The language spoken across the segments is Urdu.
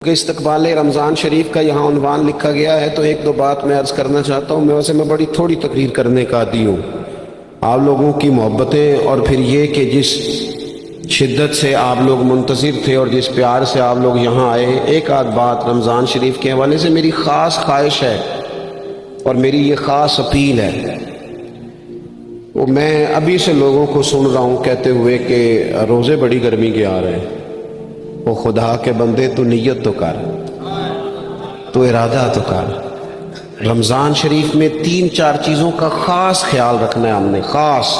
کہ استقبال رمضان شریف کا یہاں عنوان لکھا گیا ہے تو ایک دو بات میں عرض کرنا چاہتا ہوں۔ میں بڑی تھوڑی تقریر کرنے کا عادی ہوں۔ آپ لوگوں کی محبتیں اور پھر یہ کہ جس شدت سے آپ لوگ منتظر تھے اور جس پیار سے آپ لوگ یہاں آئے، ایک آدھ بات رمضان شریف کے حوالے سے میری خاص خواہش ہے اور میری یہ خاص اپیل ہے۔ وہ میں ابھی سے لوگوں کو سن رہا ہوں کہتے ہوئے کہ روزے بڑی گرمی کے آ رہے ہیں۔ وہ خدا کے بندے تو نیت تو کر، تو ارادہ تو کر۔ رمضان شریف میں 3-4 چیزوں کا خاص خیال رکھنا ہے ہم نے، خاص۔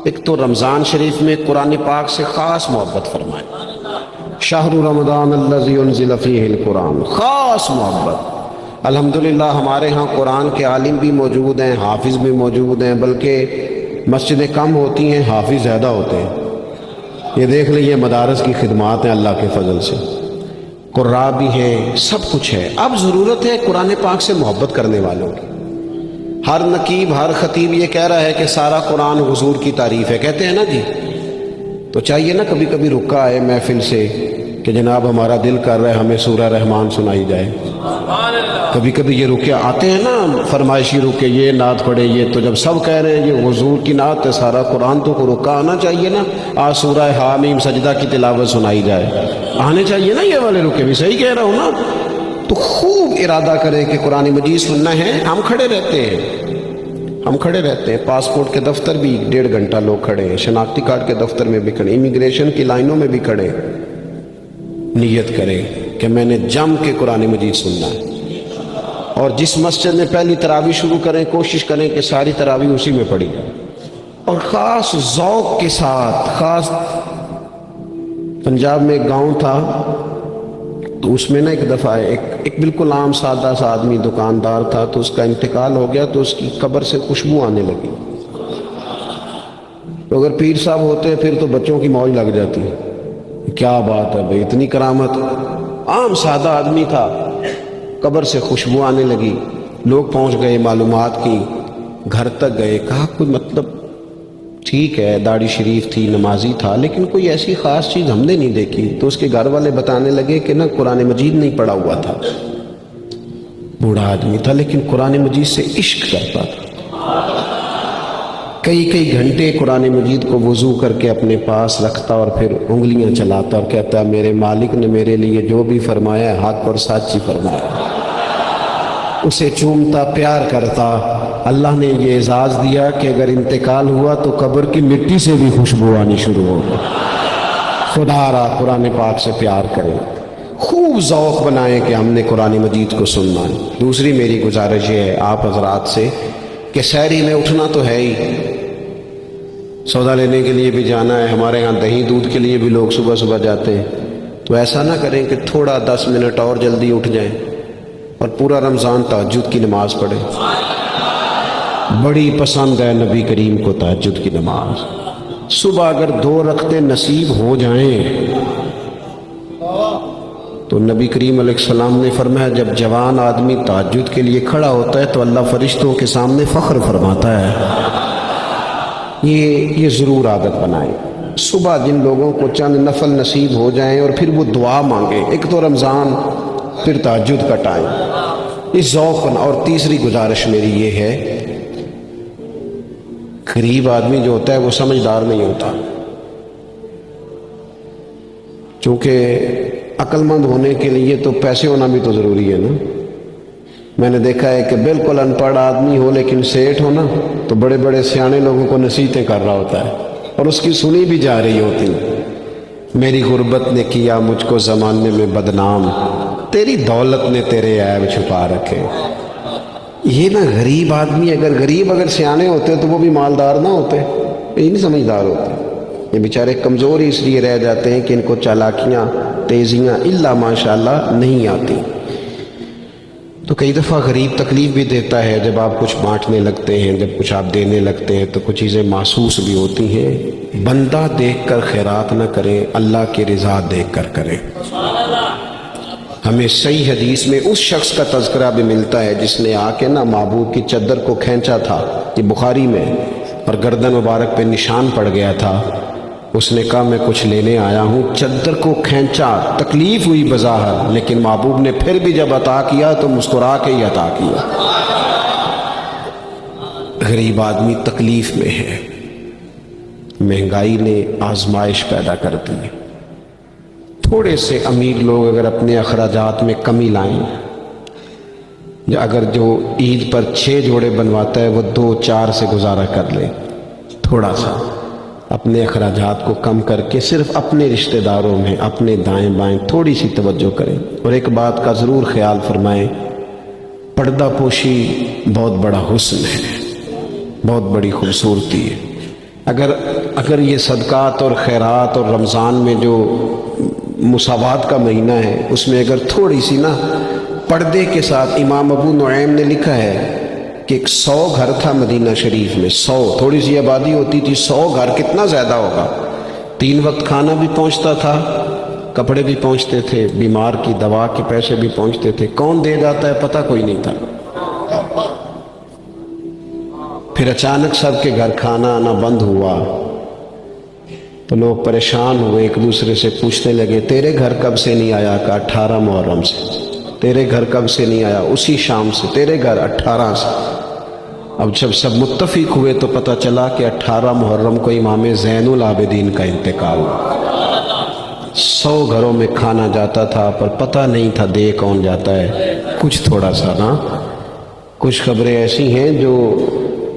ایک تو رمضان شریف میں قرآن پاک سے خاص محبت فرمائے، شہر رمضان الذی انزل فیہ القرآن، خاص محبت۔ الحمدللہ ہمارے ہاں قرآن کے عالم بھی موجود ہیں، حافظ بھی موجود ہیں، بلکہ مسجدیں کم ہوتی ہیں، حافظ زیادہ ہوتے ہیں۔ یہ دیکھ لیں، یہ مدارس کی خدمات ہیں اللہ کے فضل سے، قراء بھی ہیں، سب کچھ ہے۔ اب ضرورت ہے قرآن پاک سے محبت کرنے والوں کی۔ ہر نقیب، ہر خطیب یہ کہہ رہا ہے کہ سارا قرآن حضور کی تعریف ہے، کہتے ہیں نا جی، تو چاہیے نا کبھی کبھی رکا آئے محفل سے کہ جناب ہمارا دل کر رہا ہے ہمیں سورہ رحمان سنائی جائے۔ کبھی کبھی یہ رکے آتے ہیں نا، فرمائشی رکے، یہ نعت پڑھے، یہ تو جب سب کہہ رہے ہیں یہ حضور کی نعت ہے، سارا قرآن تو کو رکا آنا چاہیے نا، آج سورہ حامیم سجدہ کی تلاوت سنائی جائے، آنے چاہیے نا یہ والے رکے بھی، صحیح کہہ رہا ہوں نا؟ تو خوب ارادہ کریں کہ قرآن مجید سننا ہے۔ ہم کھڑے رہتے ہیں، پاسپورٹ کے دفتر بھی 1.5 گھنٹہ لوگ کھڑے ہیں، شناختی کارڈ کے دفتر میں بھی کھڑے، امیگریشن کی لائنوں میں بھی کھڑے۔ نیت کریں کہ میں نے جم کے قرآن مجید سننا ہے، اور جس مسجد میں پہلی تراویح شروع کریں کوشش کریں کہ ساری تراویح اسی میں پڑھی جائے، اور خاص ذوق کے ساتھ۔ خاص پنجاب میں ایک گاؤں تھا، تو اس میں نا ایک دفعہ ایک بالکل عام سادہ سا آدمی دکاندار تھا، تو اس کا انتقال ہو گیا، تو اس کی قبر سے خوشبو آنے لگی۔ تو اگر پیر صاحب ہوتے پھر تو بچوں کی موج لگ جاتی، کیا بات ہے بھئی، اتنی کرامت۔ عام سادہ آدمی تھا، قبر سے خوشبو آنے لگی، لوگ پہنچ گئے، معلومات کی، گھر تک گئے، کہا کوئی مطلب ٹھیک ہے داڑھی شریف تھی، نمازی تھا، لیکن کوئی ایسی خاص چیز ہم نے نہیں دیکھی۔ تو اس کے گھر والے بتانے لگے کہ نہ قرآن مجید نہیں پڑھا ہوا تھا، بوڑھا آدمی تھا لیکن قرآن مجید سے عشق کرتا تھا، کئی گھنٹے قرآن مجید کو وضو کر کے اپنے پاس رکھتا اور پھر انگلیاں چلاتا اور کہتا میرے مالک نے میرے لیے جو بھی فرمایا ہے حق اور سچ ہی فرمایا۔ اسے چومتا، پیار کرتا۔ اللہ نے یہ اعزاز دیا کہ اگر انتقال ہوا تو قبر کی مٹی سے بھی خوشبو آنی شروع ہو گئی۔ خدا را قرآن پاک سے پیار کریں، خوب ذوق بنائیں کہ ہم نے قرآن مجید کو سننا ہے۔ دوسری میری گزارش یہ ہے آپ حضرات سے کہ سحری میں اٹھنا تو ہے ہی، سودا لینے کے لیے بھی جانا ہے، ہمارے ہاں دہی دودھ کے لیے بھی لوگ صبح صبح جاتے ہیں، تو ایسا نہ کریں کہ تھوڑا 10 منٹ اور جلدی اٹھ جائیں اور پورا رمضان تہجد کی نماز پڑھیں۔ بڑی پسند ہے نبی کریم کو تہجد کی نماز۔ صبح اگر 2 رکعتیں نصیب ہو جائیں تو نبی کریم علیہ السلام نے فرمایا جب جوان آدمی تہجد کے لیے کھڑا ہوتا ہے تو اللہ فرشتوں کے سامنے فخر فرماتا ہے۔ یہ ضرور عادت بنائیں۔ صبح جن لوگوں کو چند نفل نصیب ہو جائیں اور پھر وہ دعا مانگیں، ایک تو رمضان پھر تہجد کا ٹائم، اس ذوق بنا۔ اور تیسری گزارش میری یہ ہے، غریب آدمی جو ہوتا ہے وہ سمجھدار نہیں ہوتا، چونکہ عقل مند ہونے کے لیے تو پیسے ہونا بھی تو ضروری ہے نا۔ میں نے دیکھا ہے کہ بالکل ان پڑھ آدمی ہو لیکن سیٹھ ہو نا، تو بڑے بڑے سیانے لوگوں کو نصیحتیں کر رہا ہوتا ہے اور اس کی سنی بھی جا رہی ہوتی۔ میری غربت نے کیا مجھ کو زمانے میں بدنام، تیری دولت نے تیرے عیب چھپا رکھے۔ یہ نا غریب آدمی، اگر سیانے ہوتے تو وہ بھی مالدار نہ ہوتے، یہ نہیں سمجھدار ہوتے، یہ بیچارے کمزور ہی اس لیے رہ جاتے ہیں کہ ان کو چالاکیاں، تیزیاں الا ماشاءاللہ نہیں آتی۔ تو کئی دفعہ غریب تکلیف بھی دیتا ہے، جب آپ کچھ بانٹنے لگتے ہیں، جب کچھ آپ دینے لگتے ہیں تو کچھ چیزیں محسوس بھی ہوتی ہیں۔ بندہ دیکھ کر خیرات نہ کریں، اللہ کی رضا دیکھ کر کریں۔ ہمیں صحیح حدیث میں اس شخص کا تذکرہ بھی ملتا ہے جس نے آ کے نا معبود کی چادر کو کھینچا تھا، یہ بخاری میں، اور گردن مبارک پہ نشان پڑ گیا تھا، اس نے کہا میں کچھ لینے آیا ہوں، چادر کو کھینچا، تکلیف ہوئی بظاہر، لیکن محبوب نے پھر بھی جب عطا کیا تو مسکرا کے ہی عطا کیا۔ غریب آدمی تکلیف میں ہے، مہنگائی نے آزمائش پیدا کر دی۔ تھوڑے سے امیر لوگ اگر اپنے اخراجات میں کمی لائیں، اگر جو عید پر 6 جوڑے بنواتا ہے وہ 2-4 سے گزارا کر لے، تھوڑا سا اپنے اخراجات کو کم کر کے صرف اپنے رشتہ داروں میں، اپنے دائیں بائیں تھوڑی سی توجہ کریں۔ اور ایک بات کا ضرور خیال فرمائیں، پردہ پوشی بہت بڑا حسن ہے، بہت بڑی خوبصورتی ہے۔ اگر یہ صدقات اور خیرات اور رمضان میں جو مساوات کا مہینہ ہے، اس میں اگر تھوڑی سی نا پردے کے ساتھ، امام ابو نعیم نے لکھا ہے کہ 100 گھر تھا مدینہ شریف میں، 100، تھوڑی سی آبادی ہوتی تھی، 100 گھر کتنا زیادہ ہوگا، 3 وقت کھانا بھی پہنچتا تھا، کپڑے بھی پہنچتے تھے، بیمار کی دوا کے پیسے بھی پہنچتے تھے، کون دے جاتا ہے پتہ کوئی نہیں تھا۔ پھر اچانک سب کے گھر کھانا آنا بند ہوا تو لوگ پریشان ہوئے، ایک دوسرے سے پوچھنے لگے تیرے گھر کب سے نہیں آیا؟ کا 18 محرم سے۔ تیرے گھر کب سے نہیں آیا؟ اسی شام سے۔ تیرے گھر 18 سے۔ اب جب سب متفق ہوئے تو پتہ چلا کہ 18 محرم کو امام زین العابدین کا انتقال ہوا۔ 100 گھروں میں کھانا جاتا تھا پر پتہ نہیں تھا دے کون جاتا ہے، کچھ تھوڑا سا نا۔ کچھ خبریں ایسی ہیں جو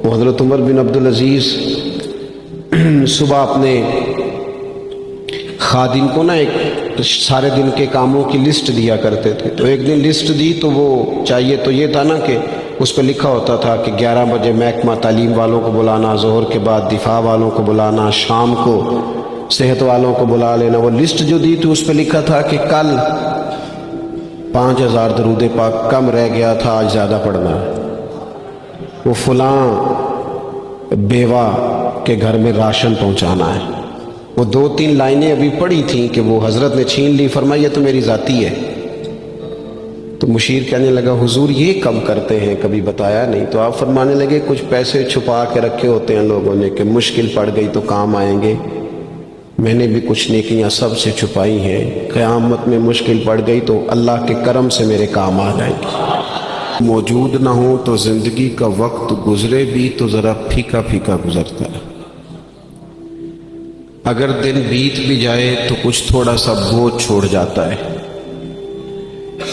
حضرت عمر بن عبدالعزیز صبح اپنے خادم کو نا ایک سارے دن کے کاموں کی لسٹ دیا کرتے تھے، تو ایک دن لسٹ دی تو وہ چاہیے تو یہ تھا نا کہ اس پہ لکھا ہوتا تھا کہ 11 بجے محکمہ تعلیم والوں کو بلانا، ظہر کے بعد دفاع والوں کو بلانا، شام کو صحت والوں کو بلا لینا۔ وہ لسٹ جو دی تھی اس پہ لکھا تھا کہ کل 5000 درود پاک کم رہ گیا تھا، آج زیادہ پڑھنا ہے۔ وہ فلاں بیوہ کے گھر میں راشن پہنچانا ہے۔ وہ 2-3 لائنیں ابھی پڑھی تھیں کہ وہ حضرت نے چھین لی، فرمایا یہ تو میری ذاتی ہے۔ تو مشیر کہنے لگا حضور یہ کب کرتے ہیں، کبھی بتایا نہیں؟ تو آپ فرمانے لگے کچھ پیسے چھپا کے رکھے ہوتے ہیں لوگوں نے کہ مشکل پڑ گئی تو کام آئیں گے۔ میں نے بھی کچھ نیکیاں سب سے چھپائی ہیں، قیامت میں مشکل پڑ گئی تو اللہ کے کرم سے میرے کام آ جائیں گے۔ موجود نہ ہوں تو زندگی کا وقت گزرے بھی تو ذرا پھیکا پھیکا گزرتا ہے۔ اگر دن بیت بھی جائے تو کچھ تھوڑا سا بوجھ چھوڑ جاتا ہے۔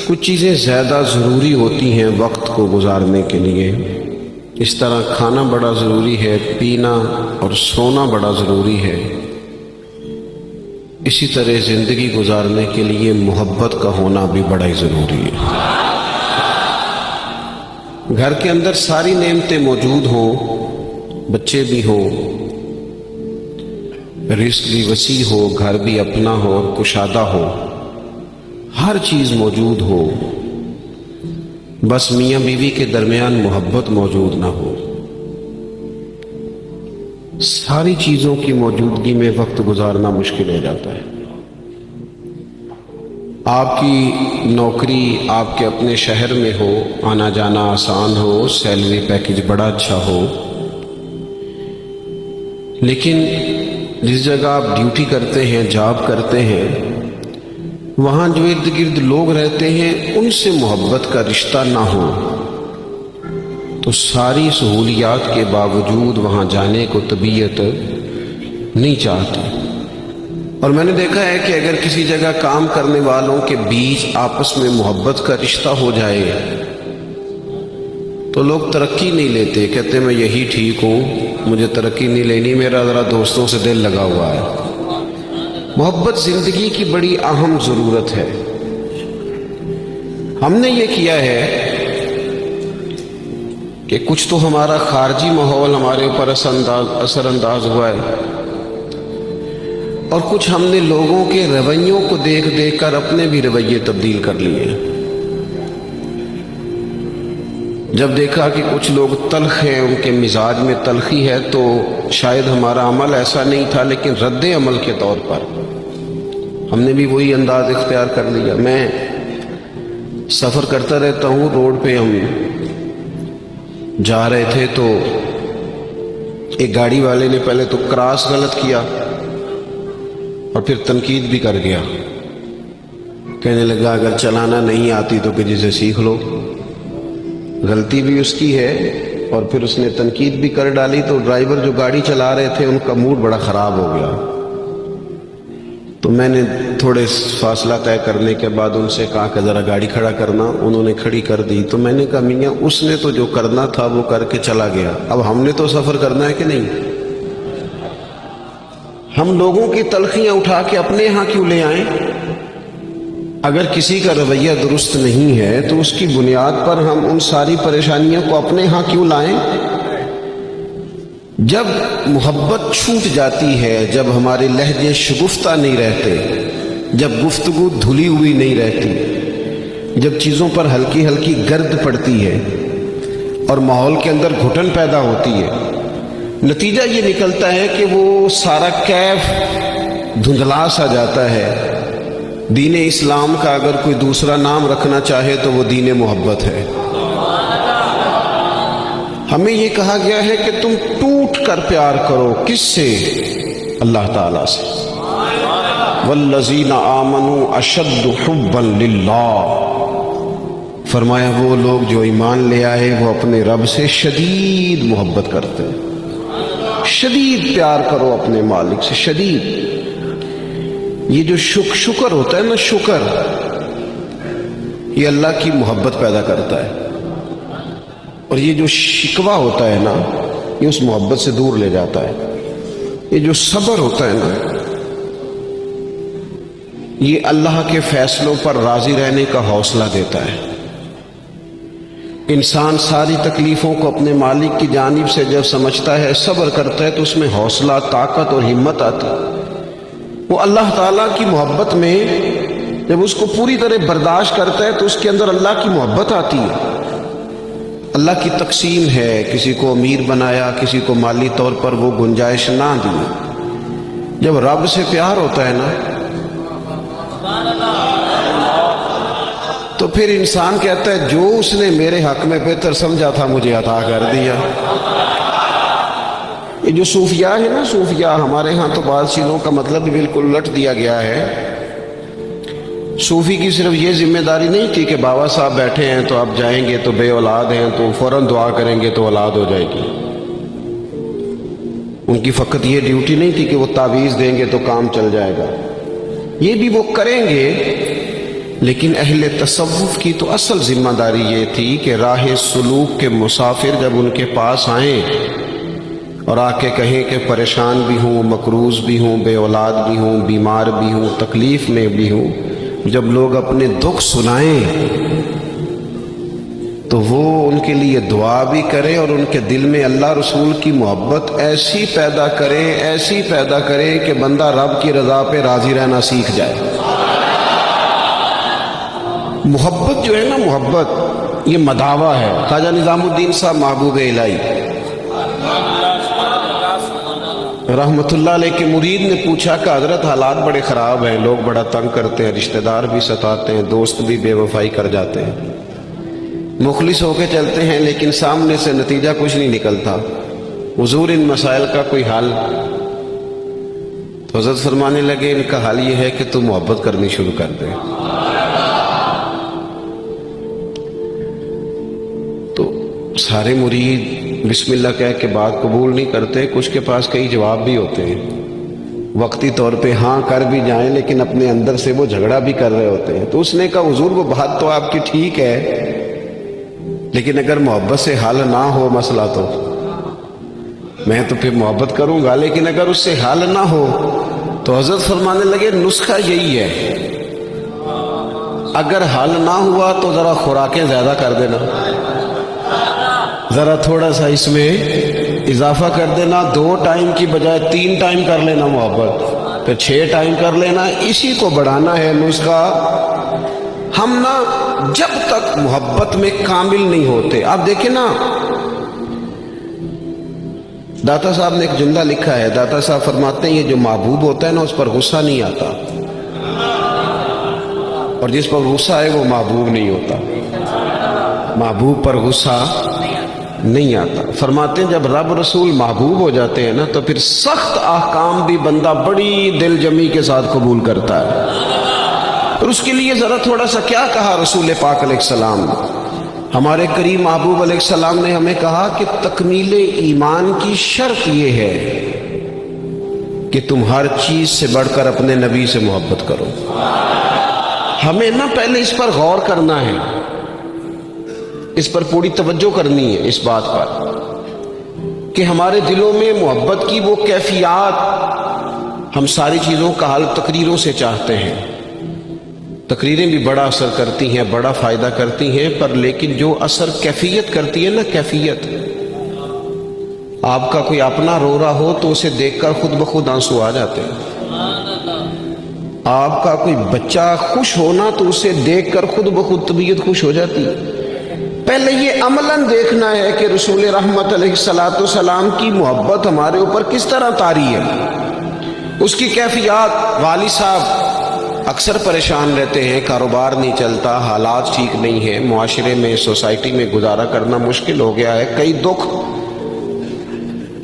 کچھ چیزیں زیادہ ضروری ہوتی ہیں وقت کو گزارنے کے لیے، اس طرح کھانا بڑا ضروری ہے، پینا اور سونا بڑا ضروری ہے۔ اسی طرح زندگی گزارنے کے لیے محبت کا ہونا بھی بڑا ہی ضروری ہے۔ گھر کے اندر ساری نعمتیں موجود ہوں، بچے بھی ہوں، رزق بھی وسیع ہو، گھر بھی اپنا ہو اور کشادہ ہو، ہر چیز موجود ہو، بس میاں بیوی کے درمیان محبت موجود نہ ہو۔ ساری چیزوں کی موجودگی میں وقت گزارنا مشکل ہو جاتا ہے۔ آپ کی نوکری آپ کے اپنے شہر میں ہو، آنا جانا آسان ہو، سیلری پیکج بڑا اچھا ہو، لیکن جس جگہ آپ ڈیوٹی کرتے ہیں، جاب کرتے ہیں، وہاں جو ارد گرد لوگ رہتے ہیں ان سے محبت کا رشتہ نہ ہو تو ساری سہولیات کے باوجود وہاں جانے کو طبیعت نہیں چاہتی۔ اور میں نے دیکھا ہے کہ اگر کسی جگہ کام کرنے والوں کے بیچ آپس میں محبت کا رشتہ ہو جائے تو لوگ ترقی نہیں لیتے، کہتے میں یہی ٹھیک ہوں، مجھے ترقی نہیں لینی، میرا ذرا دوستوں سے دل لگا ہوا ہے۔ محبت زندگی کی بڑی اہم ضرورت ہے۔ ہم نے یہ کیا ہے کہ کچھ تو ہمارا خارجی ماحول ہمارے اوپر اثر انداز ہوا ہے، اور کچھ ہم نے لوگوں کے رویوں کو دیکھ دیکھ کر اپنے بھی رویے تبدیل کر لیے ہیں۔ جب دیکھا کہ کچھ لوگ تلخ ہیں، ان کے مزاج میں تلخی ہے، تو شاید ہمارا عمل ایسا نہیں تھا، لیکن رد عمل کے طور پر ہم نے بھی وہی انداز اختیار کر لیا۔ میں سفر کرتا رہتا ہوں، روڈ پہ ہم جا رہے تھے تو ایک گاڑی والے نے پہلے تو کراس غلط کیا، اور پھر تنقید بھی کر گیا، کہنے لگا اگر چلانا نہیں آتی تو کسی سے سیکھ لو۔ غلطی بھی اس کی ہے، اور پھر اس نے تنقید بھی کر ڈالی، تو ڈرائیور جو گاڑی چلا رہے تھے ان کا موڈ بڑا خراب ہو گیا۔ تو میں نے تھوڑے فاصلہ طے کرنے کے بعد ان سے کہا کہ ذرا گاڑی کھڑا کرنا، انہوں نے کھڑی کر دی۔ تو میں نے کہا میاں اس نے تو جو کرنا تھا وہ کر کے چلا گیا، اب ہم نے تو سفر کرنا ہے کہ نہیں؟ ہم لوگوں کی تلخیاں اٹھا کے اپنے ہاں کیوں لے آئیں؟ اگر کسی کا رویہ درست نہیں ہے تو اس کی بنیاد پر ہم ان ساری پریشانیوں کو اپنے ہاں کیوں لائیں؟ جب محبت چھوٹ جاتی ہے، جب ہمارے لہجے شگفتہ نہیں رہتے، جب گفتگو دھلی ہوئی نہیں رہتی، جب چیزوں پر ہلکی ہلکی گرد پڑتی ہے اور ماحول کے اندر گھٹن پیدا ہوتی ہے، نتیجہ یہ نکلتا ہے کہ وہ سارا کیف دھندلا سا جاتا ہے۔ دین اسلام کا اگر کوئی دوسرا نام رکھنا چاہے تو وہ دین محبت ہے۔ ہمیں یہ کہا گیا ہے کہ تم ٹوٹ کر پیار کرو، کس سے؟ اللہ تعالیٰ سے۔ والذین آمنوا اشد حبا للہ، فرمایا وہ لوگ جو ایمان لے آئے وہ اپنے رب سے شدید محبت کرتے ہیں۔ شدید پیار کرو اپنے مالک سے، شدید۔ یہ جو شکر ہوتا ہے نا، شکر، یہ اللہ کی محبت پیدا کرتا ہے، اور یہ جو شکوہ ہوتا ہے نا یہ اس محبت سے دور لے جاتا ہے۔ یہ جو صبر ہوتا ہے نا یہ اللہ کے فیصلوں پر راضی رہنے کا حوصلہ دیتا ہے۔ انسان ساری تکلیفوں کو اپنے مالک کی جانب سے جب سمجھتا ہے، صبر کرتا ہے، تو اس میں حوصلہ، طاقت اور ہمت آتی ہے۔ وہ اللہ تعالیٰ کی محبت میں جب اس کو پوری طرح برداشت کرتا ہے تو اس کے اندر اللہ کی محبت آتی ہے۔ اللہ کی تقسیم ہے، کسی کو امیر بنایا، کسی کو مالی طور پر وہ گنجائش نہ دی۔ جب رب سے پیار ہوتا ہے نا تو پھر انسان کہتا ہے جو اس نے میرے حق میں بہتر سمجھا تھا مجھے عطا کر دیا۔ یہ جو صوفیاء ہے نا، صوفیاء ہمارے ہاں تو بعض چیزوں کا مطلب بھی بالکل الٹ دیا گیا ہے۔ صوفی کی صرف یہ ذمہ داری نہیں تھی کہ بابا صاحب بیٹھے ہیں تو آپ جائیں گے تو بے اولاد ہیں تو فوراً دعا کریں گے تو اولاد ہو جائے گی۔ ان کی فقط یہ ڈیوٹی نہیں تھی کہ وہ تعویذ دیں گے تو کام چل جائے گا، یہ بھی وہ کریں گے، لیکن اہل تصوف کی تو اصل ذمہ داری یہ تھی کہ راہ سلوک کے مسافر جب ان کے پاس آئیں اور آ کے کہیں کہ پریشان بھی ہوں، مقروض بھی ہوں، بے اولاد بھی ہوں، بیمار بھی ہوں، تکلیف میں بھی ہوں، جب لوگ اپنے دکھ سنائیں تو وہ ان کے لیے دعا بھی کرے اور ان کے دل میں اللہ رسول کی محبت ایسی پیدا کرے کہ بندہ رب کی رضا پہ راضی رہنا سیکھ جائے۔ محبت جو ہے نا، محبت یہ مداوع ہے۔ خواجہ نظام الدین صاحب محبوب الہی رحمت اللہ علیہ کے مرید نے پوچھا کہ حضرت حالات بڑے خراب ہیں، لوگ بڑا تنگ کرتے ہیں، رشتہ دار بھی ستاتے ہیں، دوست بھی بے وفائی کر جاتے ہیں، مخلص ہو کے چلتے ہیں لیکن سامنے سے نتیجہ کچھ نہیں نکلتا، حضور ان مسائل کا کوئی حل؟ تو حضرت فرمانے لگے ان کا حل یہ ہے کہ تم محبت کرنی شروع کر دے۔ تو سارے مرید بسم اللہ کہہ کے بات قبول نہیں کرتے، کچھ کے پاس کئی جواب بھی ہوتے ہیں، وقتی طور پہ ہاں کر بھی جائیں لیکن اپنے اندر سے وہ جھگڑا بھی کر رہے ہوتے ہیں۔ تو اس نے کہا حضور وہ بات تو آپ کی ٹھیک ہے، لیکن اگر محبت سے حل نہ ہو مسئلہ تو میں تو پھر محبت کروں گا، لیکن اگر اس سے حل نہ ہو تو حضرت فرمانے لگے نسخہ یہی ہے، اگر حل نہ ہوا تو ذرا خوراکیں زیادہ کر دینا، ذرا تھوڑا سا اس میں اضافہ کر دینا، 2 ٹائم کی بجائے 3 ٹائم کر لینا محبت، پھر 6 ٹائم کر لینا، اسی کو بڑھانا ہے نسخہ۔ ہم نا جب تک محبت میں کامل نہیں ہوتے، آپ دیکھیں نا داتا صاحب نے ایک جملہ لکھا ہے، داتا صاحب فرماتے ہیں یہ جو محبوب ہوتا ہے نا اس پر غصہ نہیں آتا، اور جس پر غصہ ہے وہ محبوب نہیں ہوتا۔ محبوب پر غصہ نہیں آتا. فرماتے ہیں جب رب رسول محبوب ہو جاتے ہیں نا تو پھر سخت احکام بھی بندہ بڑی دل جمی کے ساتھ قبول کرتا ہے. اور اس کے لیے ذرا تھوڑا سا کیا کہا رسول پاک علیہ السلام نے. ہمارے کریم محبوب علیہ السلام نے ہمیں کہا کہ تکمیل ایمان کی شرط یہ ہے کہ تم ہر چیز سے بڑھ کر اپنے نبی سے محبت کرو. ہمیں نہ پہلے اس پر غور کرنا ہے، اس پر پوری توجہ کرنی ہے اس بات پر کہ ہمارے دلوں میں محبت کی وہ کیفیات، ہم ساری چیزوں کا حل تقریروں سے چاہتے ہیں. تقریریں بھی بڑا اثر کرتی ہیں، بڑا فائدہ کرتی ہیں، پر لیکن جو اثر کیفیت کرتی ہے نا، کیفیت، آپ کا کوئی اپنا رو رہا ہو تو اسے دیکھ کر خود بخود آنسو آ جاتے ہیں. آپ کا کوئی بچہ خوش ہونا تو اسے دیکھ کر خود بخود طبیعت خوش ہو جاتی ہے. پہلے یہ عملاً دیکھنا ہے کہ رسول رحمت علیہ السلام کی محبت ہمارے اوپر کس طرح طاری ہے، اس کی کیفیات. والد صاحب اکثر پریشان رہتے ہیں، کاروبار نہیں چلتا، حالات ٹھیک نہیں ہیں، معاشرے میں سوسائٹی میں گزارا کرنا مشکل ہو گیا ہے. کئی دکھ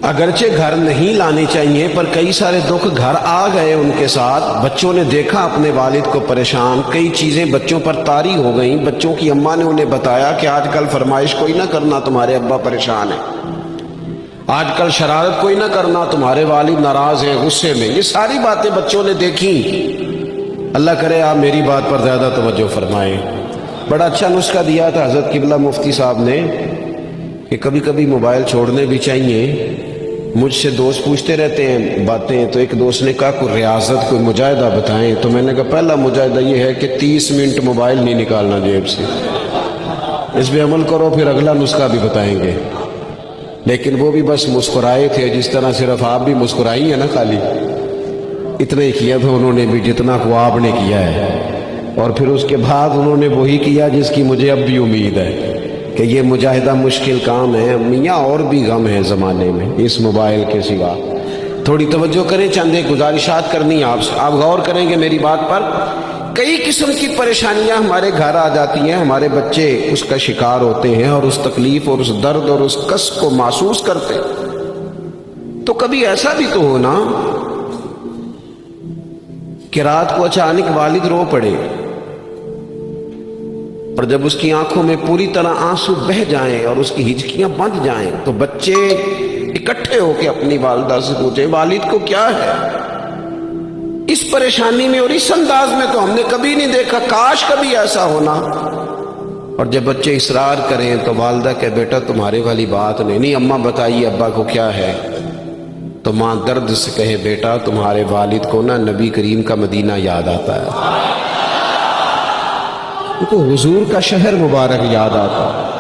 اگرچہ گھر نہیں لانے چاہیے پر کئی سارے دکھ گھر آ گئے ان کے ساتھ. بچوں نے دیکھا اپنے والد کو پریشان، کئی چیزیں بچوں پر طاری ہو گئیں. بچوں کی اماں نے انہیں بتایا کہ آج کل فرمائش کوئی نہ کرنا، تمہارے ابا پریشان ہیں. آج کل شرارت کوئی نہ کرنا، تمہارے والد ناراض ہیں، غصے میں. یہ ساری باتیں بچوں نے دیکھی. اللہ کرے آپ میری بات پر زیادہ توجہ فرمائیں. بڑا اچھا نسخہ دیا تھا حضرت قبلہ مفتی صاحب نے کہ کبھی کبھی موبائل چھوڑنے بھی چاہیے. مجھ سے دوست پوچھتے رہتے ہیں باتیں، تو ایک دوست نے کہا کوئی ریاضت، کوئی مجاہدہ بتائیں. تو میں نے کہا پہلا مجاہدہ یہ ہے کہ 30 منٹ موبائل نہیں نکالنا جیب سے. اس پہ عمل کرو، پھر اگلا نسخہ بھی بتائیں گے. لیکن وہ بھی بس مسکرائے تھے، جس طرح صرف آپ بھی مسکرائی ہیں نا، خالی اتنا ہی کیا تھا انہوں نے بھی جتنا کو آپ نے کیا ہے. اور پھر اس کے بعد انہوں نے وہی کیا جس کی مجھے اب بھی امید ہے کہ یہ مجاہدہ مشکل کام ہے. میاں اور بھی غم ہے زمانے میں اس موبائل کے سوا. تھوڑی توجہ کریں، چند ایک گزارشات کرنی آپ سے، آپ غور کریں گے میری بات پر. کئی قسم کی پریشانیاں ہمارے گھر آ جاتی ہیں، ہمارے بچے اس کا شکار ہوتے ہیں اور اس تکلیف اور اس درد اور اس کس کو محسوس کرتے. تو کبھی ایسا بھی تو ہو نا کہ رات کو اچانک والد رو پڑے اور جب اس کی آنکھوں میں پوری طرح آنسو بہہ جائیں اور اس کی ہچکیاں بند جائیں تو بچے اکٹھے ہو کے اپنی والدہ سے پوچھیں والد کو کیا ہے. اس پریشانی میں اور اس انداز میں تو ہم نے کبھی نہیں دیکھا، کاش کبھی ایسا ہونا. اور جب بچے اصرار کریں تو والدہ کہ بیٹا تمہارے والی بات نہیں، اماں بتائیے ابا کو کیا ہے. تو ماں درد سے کہے بیٹا تمہارے والد کو نا نبی کریم کا مدینہ یاد آتا ہے، ان کو حضور کا شہر مبارک یاد آتا ہے.